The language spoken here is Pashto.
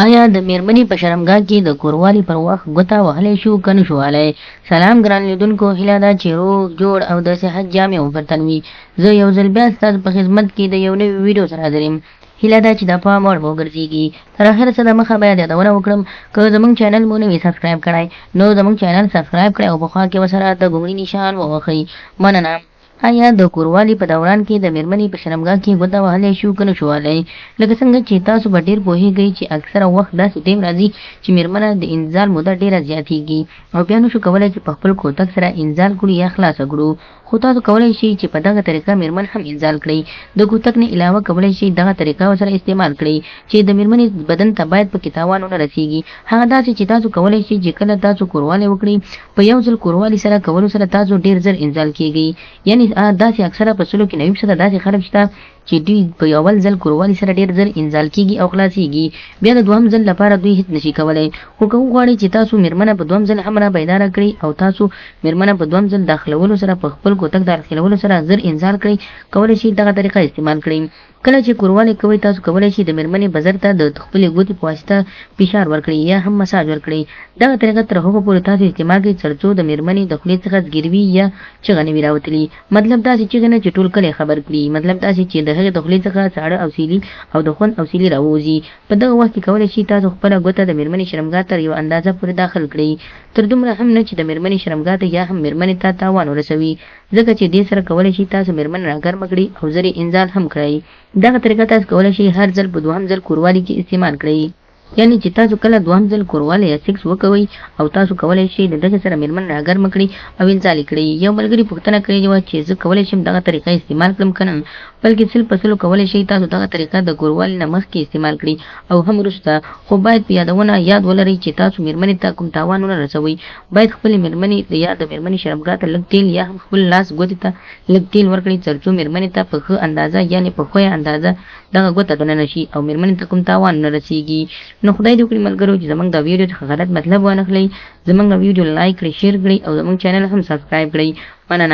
آیا د میرمنې په شرمګاه کې د کوروالي پر وخت ګوته وهلی شو که نه شو وهلی؟ سلام ګران لیدونکو، هیله ده چې روغ جوړ او د صحت جامې وبرتن وي. زه یو ځل بیا ستاسو په خدمت کې د یو نوي ویډیو سره حاضر یم. هیله ده چې د پام وړ به وګرځېږي. تر اخره څه د مخه باید یادونه وکړم، که زموږ چینل مو نه وي سبسکرایب کړی نو زموږ چینل سبسکرایب کړئ او په خوا کې ورسره د ګونګړي نشان ووهئ. مننه. آیا د کوروالي په دوران کې د میرمنې په شرمګاه کې ګوته وهلی شو که نه شو وهلی؟ لکه څنګه چې تاسو به ډېر پوهېږئ چې اکثره وخت داسې ټیم راځي چې میرمنه د انزال موده ډېره زیاتېږي او بیا نشو کولی چې په خپل کوتک سره انزال کړو یا خلاصه کړو. خو تاسو کولی شئ چې په دغه طریقه میرمن هم انزال کړئ. د کوتک نه علاوه کولی شئ دغه طریقه ورسره استعمال کړئ چې د میرمنې بدن ته باید پکې تاوان ونه رسېږي. هغه داسې چې تاسو کولی شئ چې کله تاسو کوروالی وکړئ، په یو ځل کوروالی سره کولو سره تاسو ډېر زر انزال کېږئ. یعنې داسې اکثره په سلو کې 90% داسې خلک شته چې دوی په اول ځل کوروالي سره ډېر زر انزال کېږي او خلاصېږي، بیا د دوهم ځل لپاره دوی هېڅ نشي کولی. خو که وغواړئ چې تاسو میرمنه په دوهم ځل هم را بیداره کړئ او تاسو میرمنه په دوهم ځل داخلولو سره په خپل کوتک داخلولو سره زر انزال کړئ، کولی شئ دغه طریقه استعمال کړئ. کله چې کوروالی کوئ تاسو کولی شئ د میرمنې بزر ته د خپلې ګوتې په واسطه فشار ورکړئ یا هم مساج ورکړئ. دغه طریقه تر هغو پورې تاسو استعمال کړئ تر څو د میرمنې د خولې څخه زګیروي یا چغه نه وي راوتلي. مطلب داسې چغې نه چې ټول کلی خبر کړي، مطلب داسې چې د هغې د خولې څخه ساړه او سیلي او د خوند او سیلي راووځي. په دغه وخت کې کولی شئ تاسو خپله ګوته د میرمنې شرمګاه تر یوه اندازه پورې داخل کړئ، تر دومره هم نه چې د میرمنې شرمګاه ته یا هم میرمنې ته تاوان ورسوي، ځکه چې دې سره کولی شئ تاسو میرمن راګرمه کړئ او زر انزال هم کړئ. دغه طریقه تاسو کولی شئ هر ځل په دوهم ځل کوروالي کې استعمال کړئ. یعنې چې تاسو کله دوهم ځل کوروالی یا سیکس وکوئ او تاسو کولی شئ د دغې سره میرمن راګرمه کړئ او انزال یې کړئ. یو ملګري پوښتنه کړې وه چې زه کولی شم دغه طریقه استعمال کړم که نه، بلکې سل په سلو کولی شئ تاسو دغه طریقه د کوروالي نه مخکې استعمال کړئ او هم وروسته. خو باید په یادونه یاد ولرئ چې تاسو میرمنې ته کوم تاوان ونه رسوئ. باید خپلې میرمنې یا د میرمنې شرمګاه ته لږ تیل یا هم خپل لاس ګوتې ته لږ تیل ورکړئ تر څو میرمنې ته په ښه اندازه یعنې په ښویه اندازه دغه ګوته دننه شي او میرمنې ته کوم تاوان نه رسېږي. نو خدای دې وکړي ملګرو چې زموږ د ویډیو څخه غلط مطلب وانخلئ، زموږ ویډیو لایک کړئ، شیر کړئ او زموږ چینل هم سبسکرایب کړئ. مننه.